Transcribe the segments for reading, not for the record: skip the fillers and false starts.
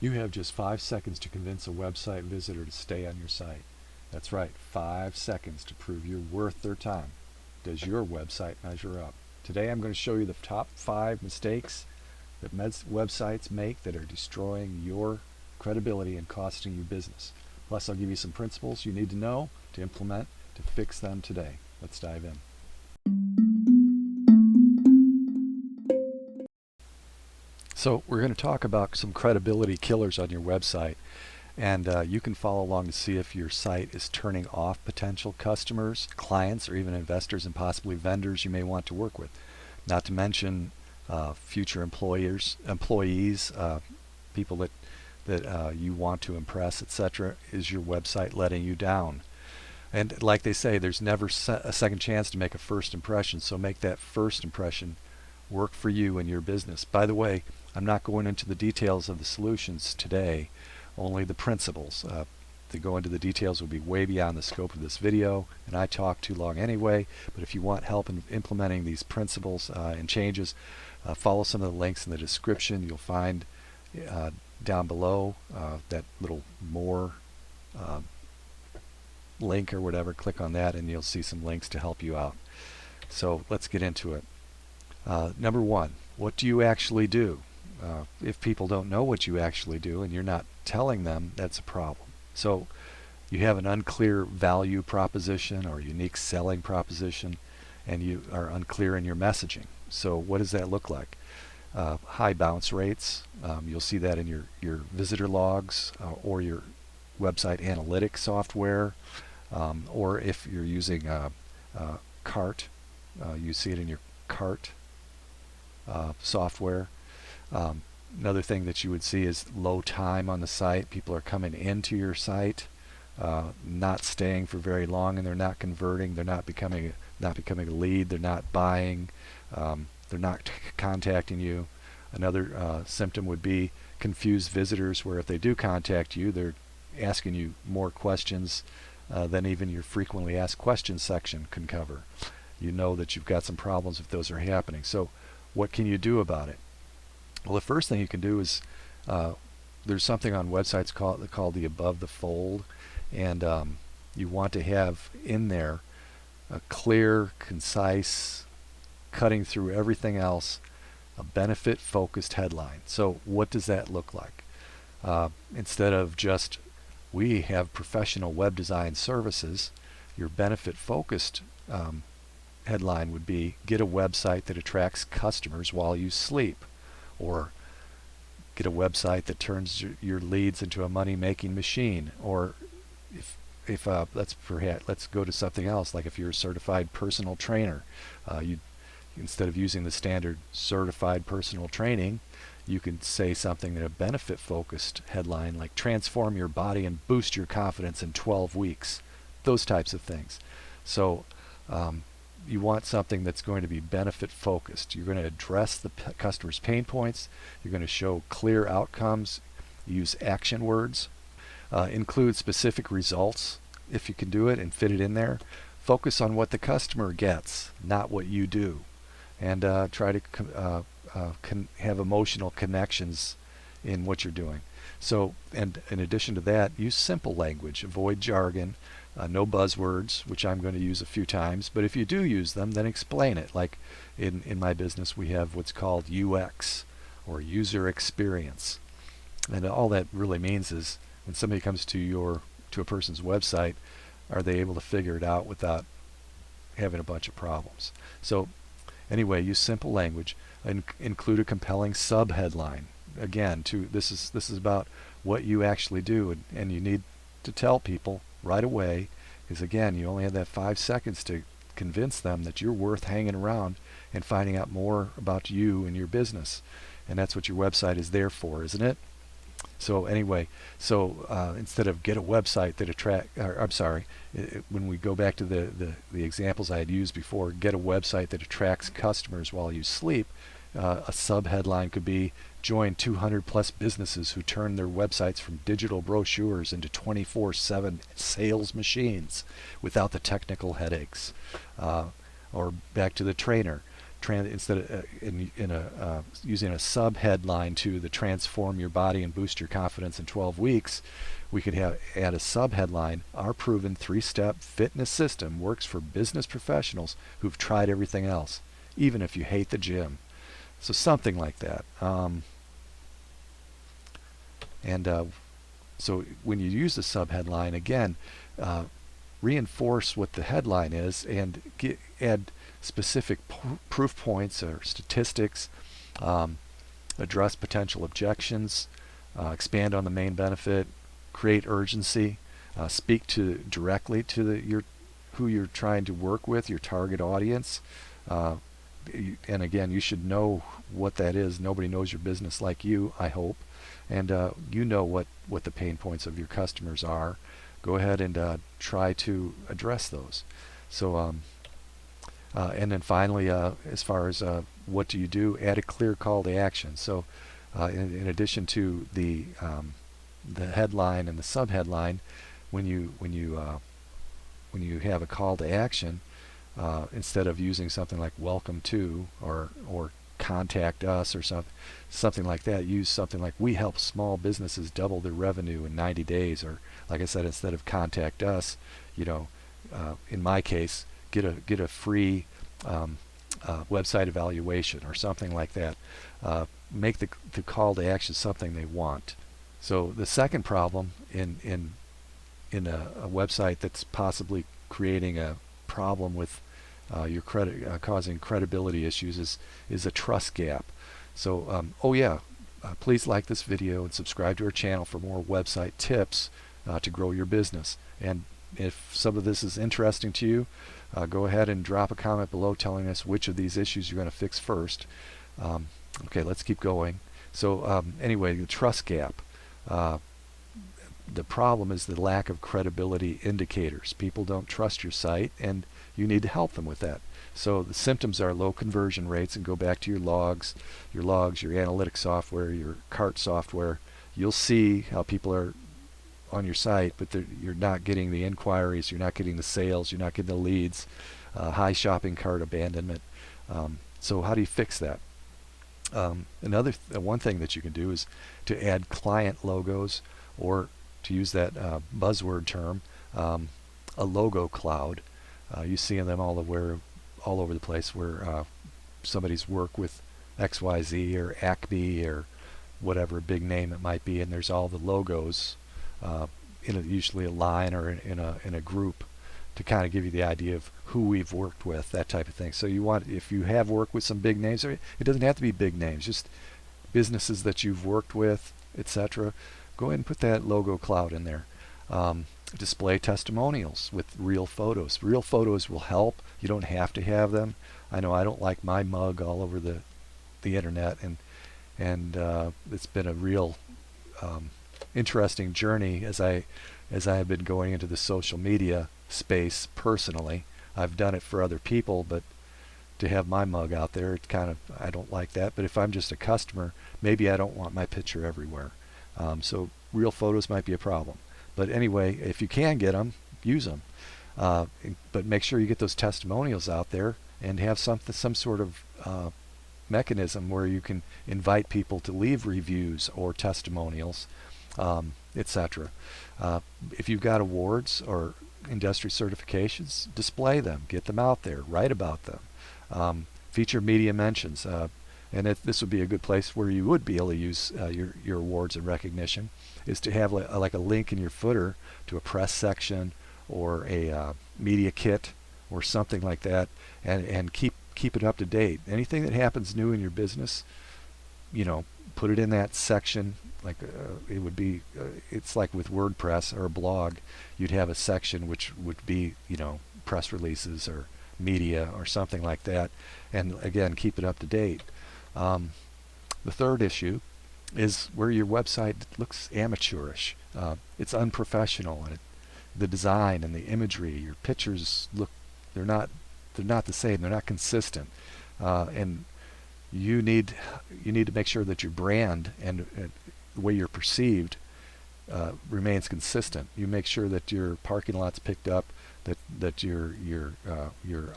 You have just 5 seconds to convince a website visitor to stay on your site. That's right, 5 seconds to prove you're worth their time. Does your website measure up? Today I'm going to show you the top 5 mistakes that websites make that are destroying your credibility and costing you business. Plus, I'll give you some principles you need to know to implement to fix them today. Let's dive in. So we're going to talk about some credibility killers on your website, and you can follow along to see if your site is turning off potential customers, clients, or even investors and possibly vendors you may want to work with. Not to mention future employees, people that you want to impress, etc. Is your website letting you down? And like they say, there's never a second chance to make a first impression, so make that first impression work for you and your business. By the way, I'm not going into the details of the solutions today, only the principles. To go into the details would be way beyond the scope of this video, and I talk too long anyway. But if you want help in implementing these principles and changes, follow some of the links in the description. You'll find down below that little more link or whatever. Click on that and you'll see some links to help you out. So let's get into it. Number one, what do you actually do? If people don't know what you actually do and you're not telling them, that's a problem. So you have an unclear value proposition or unique selling proposition, and you are unclear in your messaging. So what does that look like? High bounce rates. You'll see that in your visitor logs or your website analytics software, or if you're using Cart, you see it in your Cart software. Another thing that you would see is low time on the site. People are coming into your site, not staying for very long, and they're not converting. They're not becoming a lead. They're not buying. They're not contacting you. Another symptom would be confused visitors, where if they do contact you, they're asking you more questions than even your frequently asked questions section can cover. You know that you've got some problems if those are happening. So what can you do about it? Well, the first thing you can do is there's something on websites called the above the fold, and you want to have in there a clear, concise, cutting through everything else, a benefit focused headline. So what does that look like? Instead of just we have professional web design services, your benefit focused headline would be get a website that attracts customers while you sleep, or get a website that turns your leads into a money-making machine. Or if let's go to something else, like if you're a certified personal trainer, you instead of using the standard certified personal training, you can say something in a benefit-focused headline like transform your body and boost your confidence in 12 weeks. Those types of things. So you want something that's going to be benefit focused. You're going to address the customer's pain points. You're going to show clear outcomes. Use action words. Include specific results if you can do it and fit it in there. Focus on what the customer gets, not what you do. And try to have emotional connections in what you're doing. So, and in addition to that, use simple language. Avoid jargon. No buzzwords, which I'm going to use a few times, but if you do use them, then explain it. Like in my business, we have what's called UX, or user experience. And all that really means is when somebody comes to a person's website, are they able to figure it out without having a bunch of problems? So anyway, use simple language and include a compelling sub-headline. Again, this is about what you actually do, and you need to tell people right away, because again, you only have that 5 seconds to convince them that you're worth hanging around and finding out more about you and your business. And that's what your website is there for, isn't it? So anyway, instead of get a website that when we go back to the examples I had used before, get a website that attracts customers while you sleep, a sub-headline could be join 200 plus businesses who turn their websites from digital brochures into 24/7 sales machines without the technical headaches. Or back to the trainer, instead of using a sub headline to the transform your body and boost your confidence in 12 weeks, we could add a sub headline: our proven 3-step fitness system works for business professionals who've tried everything else, even if you hate the gym. So something like that. So when you use the sub headline, again, reinforce what the headline is and add specific proof points or statistics, address potential objections, expand on the main benefit, create urgency, speak directly to who you're trying to work with, your target audience. And again, you should know what that is. Nobody knows your business like you, I hope. And you know what the pain points of your customers are. Go ahead and try to address those. So, and then finally, as far as what do you do, add a clear call to action. So, in addition to the headline and the subheadline, when you have a call to action, instead of using something like welcome to or contact us or something like that, use something like we help small businesses double their revenue in 90 days, or like I said, instead of contact us, in my case, get a free website evaluation or something like that. Make the call to action something they want. So the second problem in a website that's possibly creating a problem with your causing credibility issues is a trust gap. So please like this video and subscribe to our channel for more website tips to grow your business. And if some of this is interesting to you, go ahead and drop a comment below telling us which of these issues you're going to fix first. Okay, let's keep going. So anyway, the trust gap. The problem is the lack of credibility indicators. People don't trust your site, and you need to help them with that. So the symptoms are low conversion rates, and go back to your logs, your analytics software, your cart software. You'll see how people are on your site, but you're not getting the inquiries, you're not getting the sales, you're not getting the leads, high shopping cart abandonment. So how do you fix that? One thing that you can do is to add client logos, or to use that buzzword term, a logo cloud. You see them all over the place where somebody's worked with XYZ or Acme or whatever big name it might be, and there's all the logos usually a line or in a group to kind of give you the idea of who we've worked with, that type of thing. So if you have worked with some big names, it doesn't have to be big names, just businesses that you've worked with, etc. Go ahead and put that logo cloud in there. Display testimonials with real photos. Real photos will help. You don't have to have them. I know I don't like my mug all over the internet, and it's been a real interesting journey as I have been going into the social media space personally. I've done it for other people, but to have my mug out there, it's kind of, I don't like that. But if I'm just a customer, maybe I don't want my picture everywhere. So real photos might be a problem. But anyway, if you can get them, use them. But make sure you get those testimonials out there and have some sort of mechanism where you can invite people to leave reviews or testimonials, etc. If you've got awards or industry certifications, display them, get them out there, write about them, feature media mentions. And this would be a good place where you would be able to use your awards and recognition, is to have like a link in your footer to a press section or a media kit or something like that, and keep it up to date. Anything that happens new in your business, put it in that section. Like it would be, it's like with WordPress or a blog, you'd have a section which would be, press releases or media or something like that, and again, keep it up to date. The third issue is where your website looks amateurish. It's unprofessional, and the design and the imagery, your pictures they're not the same, they're not consistent, and you need to make sure that your brand and the way you're perceived remains consistent. You make sure that your parking lot's picked up, that your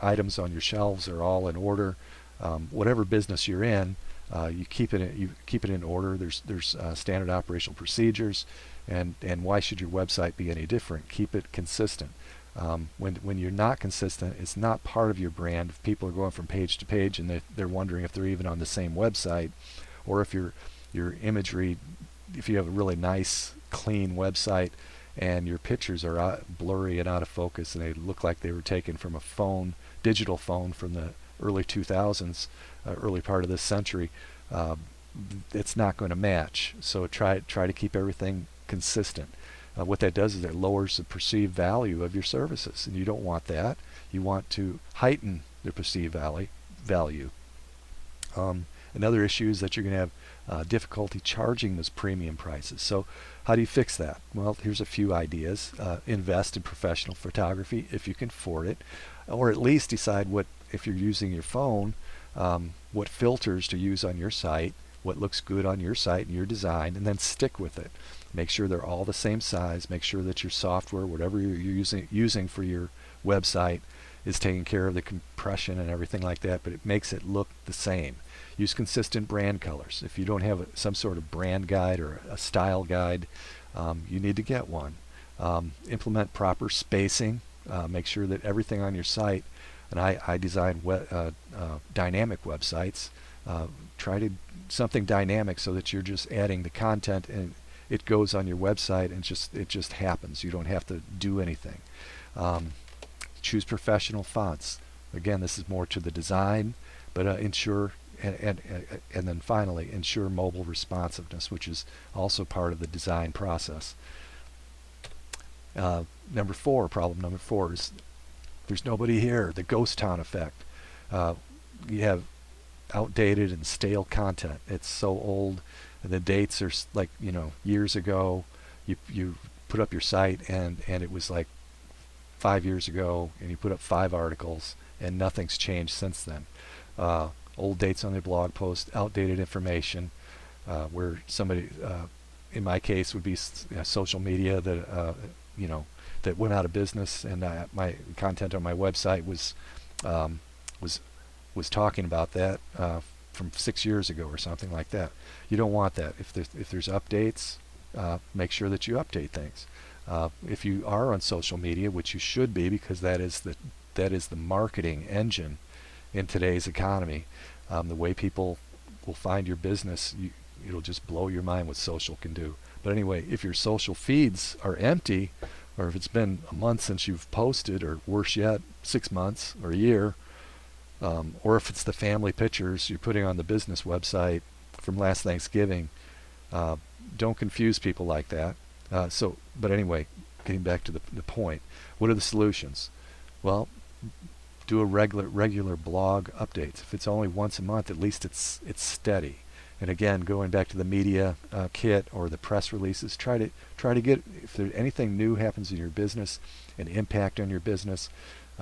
items on your shelves are all in order, Whatever business you're in, you keep it in order. There's standard operational procedures, and why should your website be any different? Keep it consistent. When you're not consistent, it's not part of your brand. If people are going from page to page and they're wondering if they're even on the same website, or if your imagery, if you have a really nice, clean website and your pictures are blurry and out of focus and they look like they were taken from a phone, digital phone from the early 2000s, early part of this century, it's not going to match. So try to keep everything consistent. What that does is it lowers the perceived value of your services, and you don't want that. You want to heighten the perceived value. Another issue is that you're going to have difficulty charging those premium prices. So how do you fix that? Well, here's a few ideas. Invest in professional photography if you can afford it, or at least decide what, if you're using your phone, what filters to use on your site, what looks good on your site and your design, and then stick with it. Make sure they're all the same size. Make sure that your software, whatever you're using for your website, is taking care of the compression and everything like that, but it makes it look the same. Use consistent brand colors. If you don't have some sort of brand guide or a style guide, you need to get one. Implement proper spacing. Make sure that everything on your site, and I design dynamic websites. Try to something dynamic so that you're just adding the content and it goes on your website and it just happens. You don't have to do anything. Choose professional fonts. Again, this is more to the design, but ensure and then finally ensure mobile responsiveness, which is also part of the design process. Problem number four is there's nobody here. The ghost town effect. You have outdated and stale content. It's so old. The dates are like, years ago. You put up your site and it was like 5 years ago, and you put up 5 articles and nothing's changed since then. Old dates on their blog post, outdated information, where somebody, in my case, would be social media that that went out of business, and my content on my website was talking about that from 6 years ago or something like that. You don't want that. If there's updates, make sure that you update things. If you are on social media, which you should be, because that is the marketing engine in today's economy, the way people will find your business, it'll just blow your mind what social can do. But anyway, if your social feeds are empty, or if it's been a month since you've posted, or worse yet, 6 months or a year, or if it's the family pictures you're putting on the business website from last Thanksgiving, don't confuse people like that. But anyway, getting back to the point, what are the solutions? Well, do a regular blog updates. If it's only once a month, at least it's steady. And again, going back to the media kit or the press releases, try to get, if there anything new happens in your business, an impact on your business,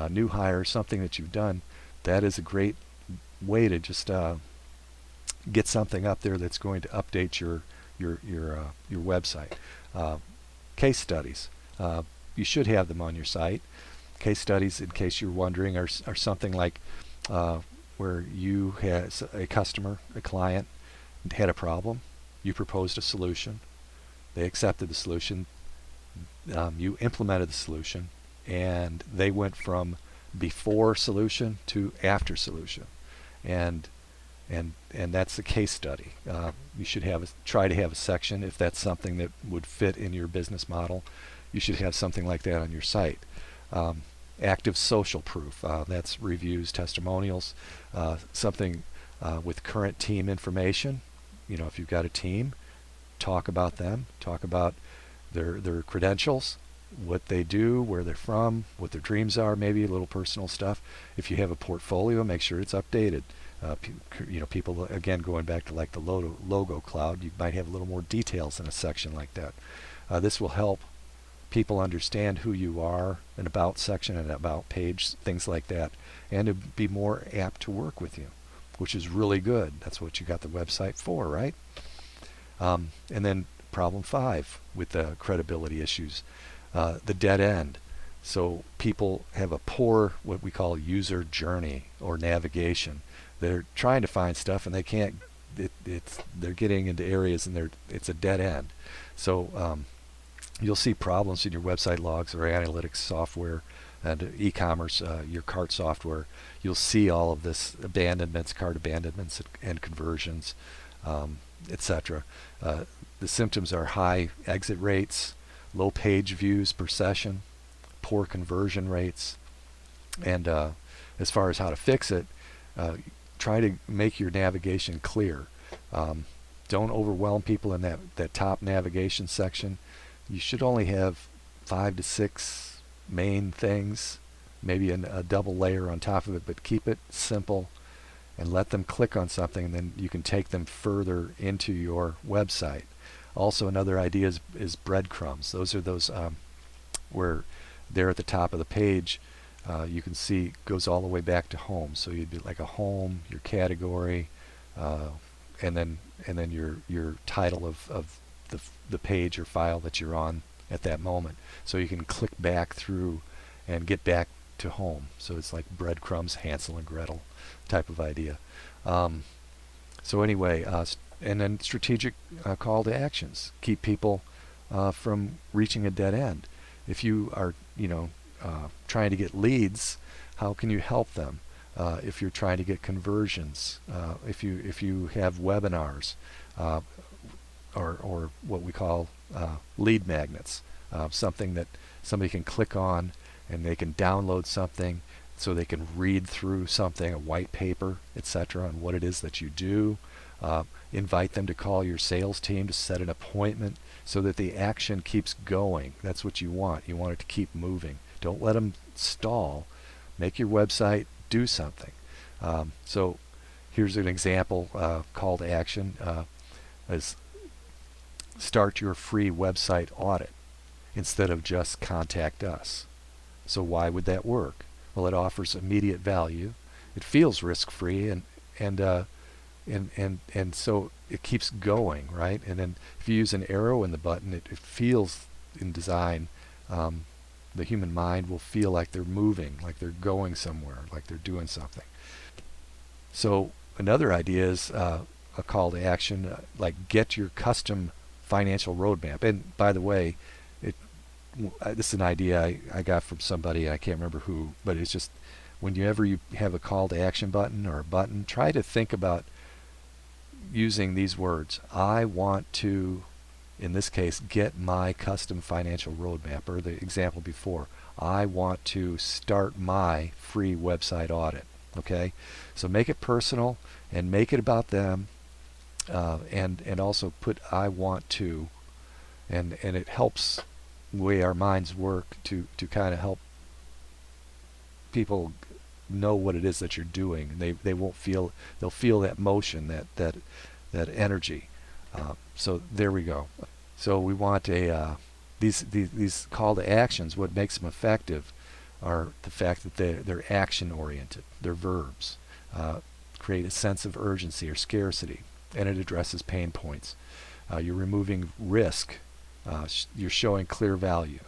new hire, something that you've done, that is a great way to just get something up there that's going to update your website. Case studies, you should have them on your site. Case studies, in case you're wondering, are something like where you had a customer, a client, had a problem, you proposed a solution, they accepted the solution, you implemented the solution, and they went from before solution to after solution, and that's the case study. You should try to have a section, if that's something that would fit in your business model. You should have something like that on your site. Active social proof, that's reviews, testimonials, something with current team information. If you've got a team, talk about them, talk about their credentials, what they do, where they're from, what their dreams are, maybe a little personal stuff. If you have a portfolio, make sure it's updated. People, again, going back to like the logo cloud, you might have a little more details in a section like that. This will help people understand who you are, an about section, an about page, things like that, and to be more apt to work with you, which is really good. That's what you got the website for, right? And then problem 5 with the credibility issues, the dead end. So people have a poor, what we call user journey or navigation. they're trying to find stuff and they can't. They're getting into areas and it's a dead end. So you'll see problems in your website logs or analytics software and e-commerce, your cart software. You'll see all of this abandonments, cart abandonments, and conversions, etc. The symptoms are high exit rates, low page views per session, poor conversion rates, and as far as how to fix it, try to make your navigation clear. Don't overwhelm people in that top navigation section. You should only have 5 to 6 main things, maybe a double layer on top of it, but keep it simple and let them click on something, and then you can take them further into your website. Also, another idea is breadcrumbs. Those are those where there at the top of the page, you can see goes all the way back to home. So you'd be like a home, your category, and then your title of the page or file that you're on at that moment. So you can click back through and get back to home. So it's like breadcrumbs, Hansel and Gretel type of idea. So anyway, and then strategic call to actions. Keep people from reaching a dead end. If you are, trying to get leads, how can you help them? If you're trying to get conversions, if you have webinars, or what we call lead magnets, something that somebody can click on and they can download something so they can read through something, a white paper, etc., on what it is that you do. Invite them to call your sales team to set an appointment so that the action keeps going. That's what you want. You want it to keep moving. Don't let them stall. Make your website do something. So here's an example call to action is start your free website audit instead of just contact us. So why would that work? Well, it offers immediate value. It feels risk-free, and so it keeps going, right? And then if you use an arrow in the button, it feels in design. The human mind will feel like they're moving, like they're going somewhere, like they're doing something. So another idea is a call to action, like get your custom financial roadmap. And by the way, this is an idea I got from somebody, I can't remember who, but it's just whenever you have a call to action button or a button, try to think about using these words. I want to, in this case, get my custom financial roadmap, or the example before, I want to start my free website audit. Okay, so make it personal and make it about them, and also put I want to, and it helps the way our minds work to kind of help people know what it is that you're doing. And they'll feel that motion, that energy. So there we go. So we want these call to actions. What makes them effective are the fact that they're action oriented. They're verbs. Create a sense of urgency or scarcity, and it addresses pain points. You're removing risk. You're showing clear value.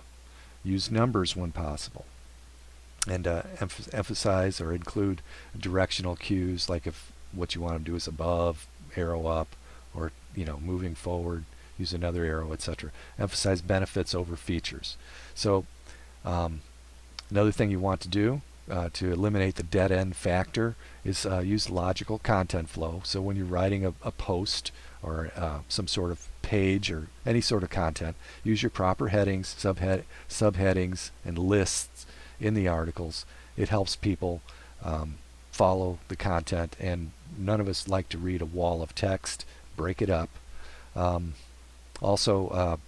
Use numbers when possible, and emphasize or include directional cues, like if what you want to do is above, arrow up, or moving forward, use another arrow, etc. Emphasize benefits over features. So another thing you want to do to eliminate the dead end factor is use logical content flow. So when you're writing a post or some sort of page or any sort of content, use your proper headings, subheadings, and lists in the articles. It helps people follow the content, and none of us like to read a wall of text. Break it up. Also,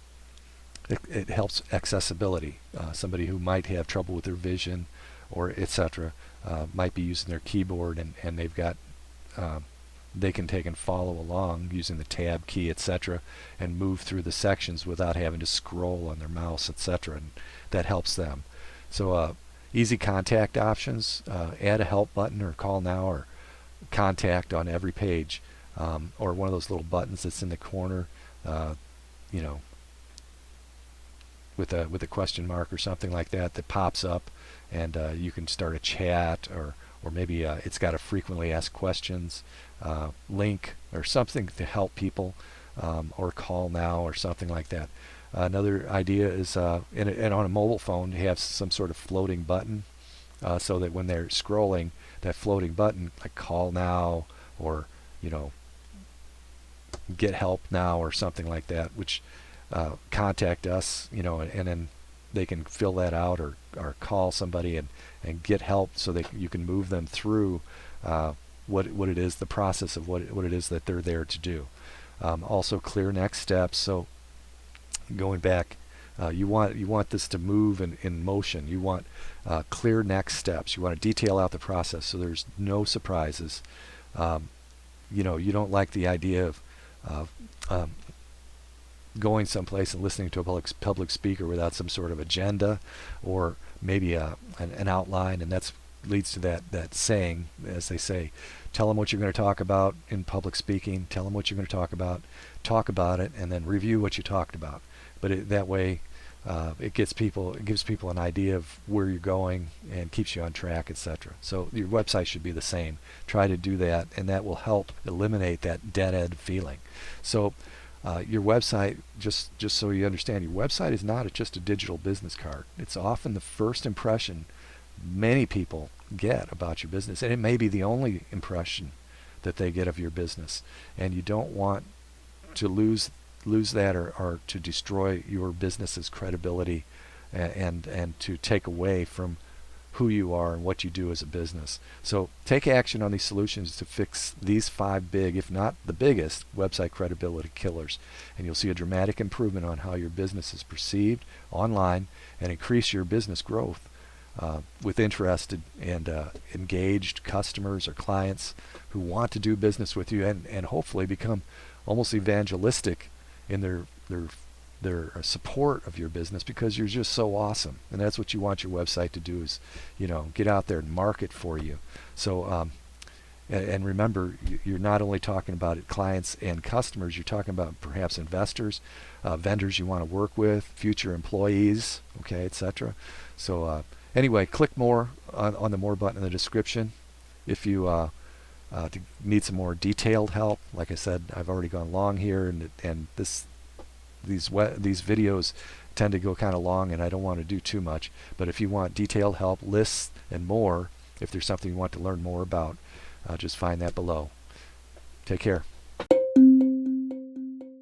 it helps accessibility. Somebody who might have trouble with their vision or etc. Might be using their keyboard, and they've got they can take and follow along using the tab key, etc., and move through the sections without having to scroll on their mouse, etc., and that helps them. So easy contact options, add a help button or call now or contact on every page, or one of those little buttons that's in the corner, with a question mark or something like that pops up, and you can start a chat or maybe it's got a frequently asked questions link or something to help people, or call now or something like that. Another idea is and on a mobile phone you have some sort of floating button, so that when they're scrolling, that floating button like call now or you know get help now or something like that, which contact us, and then they can fill that out or call somebody and get help so you can move them through what it is, the process of what it is that they're there to do. Also clear next steps. So going back, you want this to move in motion. You want clear next steps. You want to detail out the process so there's no surprises. You don't like the idea of going someplace and listening to a public speaker without some sort of agenda or maybe an outline, and that's leads to that saying, as they say, tell them what you're going to talk about in public speaking, tell them what you're going to talk about it, and then review what you talked about. But that way it gives people an idea of where you're going and keeps you on track, etc. So your website should be the same. Try to do that, and that will help eliminate that dead end feeling. So your website, just so you understand, your website is not just a digital business card. It's often the first impression many people get about your business, and it may be the only impression that they get of your business. And you don't want to lose that or to destroy your business's credibility and to take away from who you are and what you do as a business. So take action on these solutions to fix these 5 big, if not the biggest, website credibility killers, and you'll see a dramatic improvement on how your business is perceived online and increase your business growth with interested and engaged customers or clients who want to do business with you and hopefully become almost evangelistic in their support of your business because you're just so awesome. And that's what you want your website to do, is get out there and market for you. So and remember, you're not only talking about clients and customers, you're talking about perhaps investors, vendors you want to work with, future employees, okay, etc. So anyway, click more on the more button in the description if you need some more detailed help. Like I said, I've already gone long here, and these videos tend to go kind of long, and I don't want to do too much. But if you want detailed help, lists, and more, if there's something you want to learn more about, just find that below. Take care.